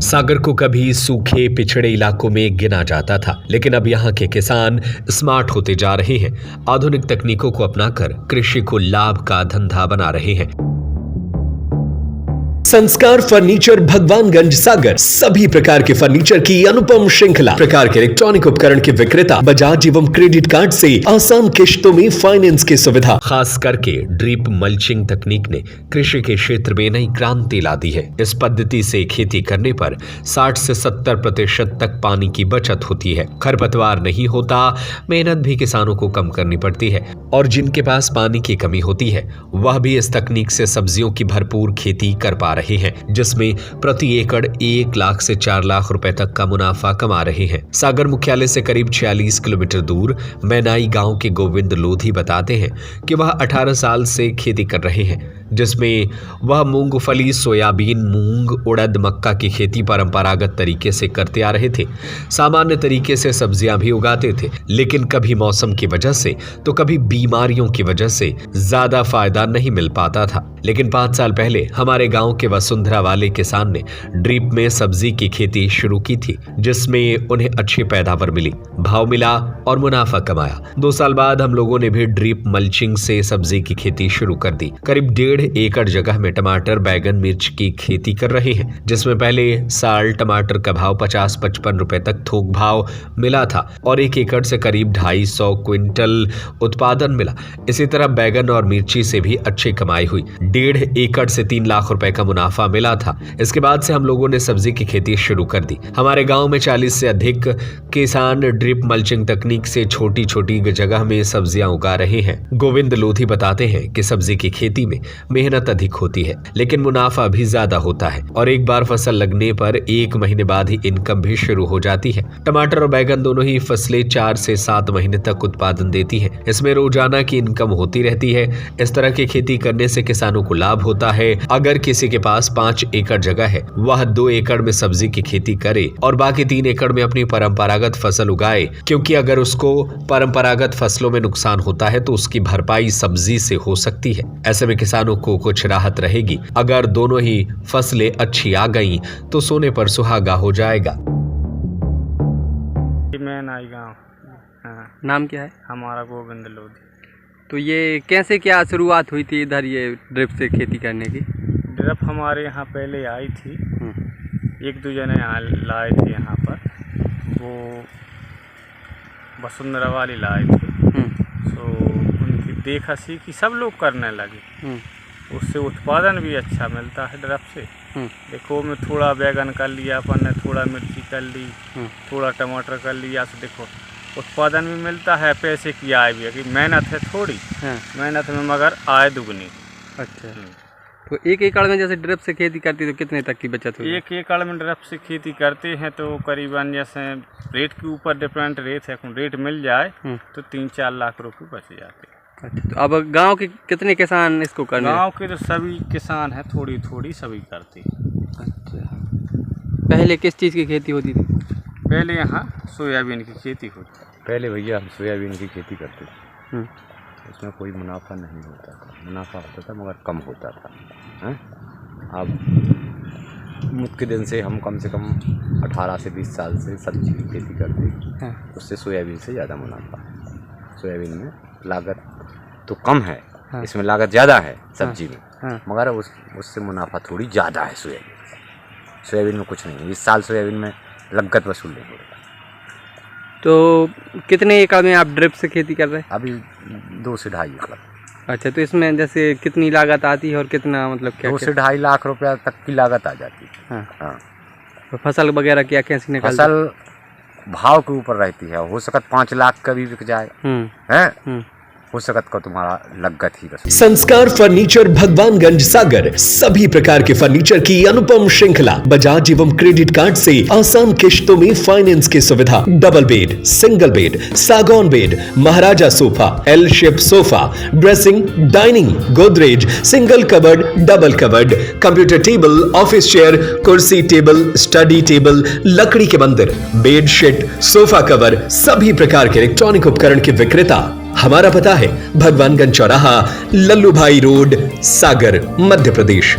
सागर को कभी सूखे पिछड़े इलाकों में गिना जाता था, लेकिन अब यहाँ के किसान स्मार्ट होते जा रहे हैं। आधुनिक तकनीकों को अपनाकर कृषि को लाभ का धंधा बना रहे हैं। संस्कार फर्नीचर, भगवानगंज, सागर। सभी प्रकार के फर्नीचर की अनुपम श्रृंखला, प्रकार के इलेक्ट्रॉनिक उपकरण के विक्रेता, बजाज एवं क्रेडिट कार्ड से आसान किश्तों में फाइनेंस की सुविधा। खास करके ड्रिप मल्चिंग तकनीक ने कृषि के क्षेत्र में नई क्रांति ला दी है। इस पद्धति से खेती करने पर 60 से 70% तक पानी की बचत होती है, खरपतवार नहीं होता, मेहनत भी किसानों को कम करनी पड़ती है और जिनके पास पानी की कमी होती है वह भी इस तकनीक से सब्जियों की भरपूर खेती कर पा रहे हैं, जिसमें प्रति एकड़ 1 लाख से 4 लाख रुपए तक का मुनाफा कमा रहे हैं। सागर मुख्यालय से करीब 46 किलोमीटर दूर मैनाई गांव के गोविंद लोधी बताते हैं कि वह 18 साल से खेती कर रहे हैं, जिसमें वह मूंगफली, सोयाबीन, मूंग, उड़द, मक्का की खेती परंपरागत तरीके से करते आ रहे थे। सामान्य तरीके से सब्जियां भी उगाते थे, लेकिन कभी मौसम की वजह से तो कभी बीमारियों की वजह से ज्यादा फायदा नहीं मिल पाता था। लेकिन 5 साल पहले हमारे गांव के वसुंधरा वाले किसान ने ड्रिप में सब्जी की खेती शुरू की थी, जिसमें उन्हें अच्छी पैदावार मिली, भाव मिला और मुनाफा कमाया। 2 साल बाद हम लोगों ने भी ड्रिप मल्चिंग से सब्जी की खेती शुरू कर दी। करीब 1.5 एकड़ जगह में टमाटर, बैगन, मिर्च की खेती कर रहे हैं, जिसमें पहले साल टमाटर का भाव 50-55 रुपए तक थोक भाव मिला था और 1 एकड़ से करीब 250 क्विंटल उत्पादन मिला। इसी तरह बैगन और मिर्ची से भी अच्छी कमाई हुई। 1.5 एकड़ से 3 लाख रुपए का मुनाफा मिला था। इसके बाद से हम लोगों ने सब्जी की खेती शुरू कर दी। हमारे गांव में 40 से अधिक किसान ड्रिप मल्चिंग तकनीक से छोटी छोटी जगह में सब्जियां उगा रहे हैं। गोविंद लोधी बताते हैं कि सब्जी की खेती में मेहनत अधिक होती है, लेकिन मुनाफा भी ज्यादा होता है और एक बार फसल लगने पर 1 महीने बाद ही इनकम भी शुरू हो जाती है। टमाटर और बैगन दोनों ही फसलें 4 से 7 महीने तक उत्पादन देती है। इसमें रोजाना की इनकम होती रहती है। इस तरह की खेती करने से किसानों को लाभ होता है। अगर किसी के पास 5 एकड़ जगह है, वह 2 एकड़ में सब्जी की खेती करे और बाकी 3 एकड़ में अपनी परंपरागत फसल उगाए, क्योंकि अगर उसको परंपरागत फसलों में नुकसान होता है तो उसकी भरपाई सब्जी से हो सकती है। ऐसे में किसानों को कुछ राहत रहेगी। अगर दोनों ही फसलें अच्छी आ गईं तो सोने पर सुहागा हो जाएगा। मैनाई गाँव। नाम क्या है? हमारा गोविंद लोधी। तो ये कैसे क्या शुरुआत हुई थी इधर ये ड्रिप से खेती करने की? ड्रिप हमारे यहाँ पहले आई थी, 1-2 जने यहाँ लाए थे यहाँ पर, वो वसुंधरा वाली लाए थे। तो उनकी देखा सीखी सब लोग करने लगे। उससे उत्पादन भी अच्छा मिलता है ड्रिप से। देखो मैं थोड़ा बैगन कर लिया अपन ने, थोड़ा मिर्ची कर ली, थोड़ा टमाटर कर लिया, तो देखो उत्पादन भी मिलता है, पैसे की आय भी है कि मेहनत है थोड़ी, मेहनत में मगर आय दुगनी। अच्छा, तो 1 एकड़ में जैसे ड्रिप से खेती करती तो कितने तक की बचत हुई? 1 एकड़ में ड्रिप से खेती करते हैं तो करीबन जैसे रेट के ऊपर डिफरेंट रेट है, रेट मिल जाए तो 3-4 लाख रुपए बच जाते हैं। अच्छा, तो अब गांव के कितने किसान इसको करने? गांव के तो सभी किसान हैं, थोड़ी थोड़ी सभी करते हैं। अच्छा, पहले किस चीज़ की खेती होती थी? पहले यहाँ सोयाबीन की खेती होती थी। पहले भैया हम सोयाबीन की खेती करते थे। उसमें कोई मुनाफा नहीं होता था, मुनाफा होता था मगर कम होता था। अब मुख्य दिन से हम कम से कम 18 से 20 साल से सब्जी की खेती करते हैं। उससे सोयाबीन से ज़्यादा मुनाफा है। सोयाबीन में लागत तो कम है, इसमें लागत ज़्यादा है सब्जी में, मगर उससे मुनाफा थोड़ी ज़्यादा है। सोयाबीन में कुछ नहीं है। इस साल सोयाबीन में लागत वसूल नहीं हो रहा। तो कितने एकड़ में आप ड्रिप से खेती कर रहे हैं? अभी 2 से 2.5 एकड़। अच्छा, तो इसमें जैसे कितनी लागत आती है और कितना मतलब क्या? 2 से 2.5 लाख रुपया तक की लागत आ जाती है। हाँ। तो फसल वगैरह क्या कैसे निकालते? फसल भाव के ऊपर रहती है, हो सकता 5 लाख का भी बिक जाए, है हो सकता का तुम्हारा लागत ही बस। संस्कार फर्नीचर, भगवानगंज, सागर। सभी प्रकार के फर्नीचर की अनुपम श्रृंखला, बजाज एवं क्रेडिट कार्ड से आसान किश्तों में फाइनेंस की सुविधा। डबल बेड, सिंगल बेड, सागौन bed, Maharaja sofa, L shape sofa, dressing, dining, Godrej, single cupboard, double cupboard, computer table, office chair, कुर्सी टेबल, स्टडी टेबल, लकड़ी के मंदिर, बेडशीट, सोफा कवर, सभी प्रकार के इलेक्ट्रॉनिक उपकरण के विक्रेता। हमारा पता है भगवानगंज चौराहा, लल्लू भाई रोड, सागर, मध्य प्रदेश।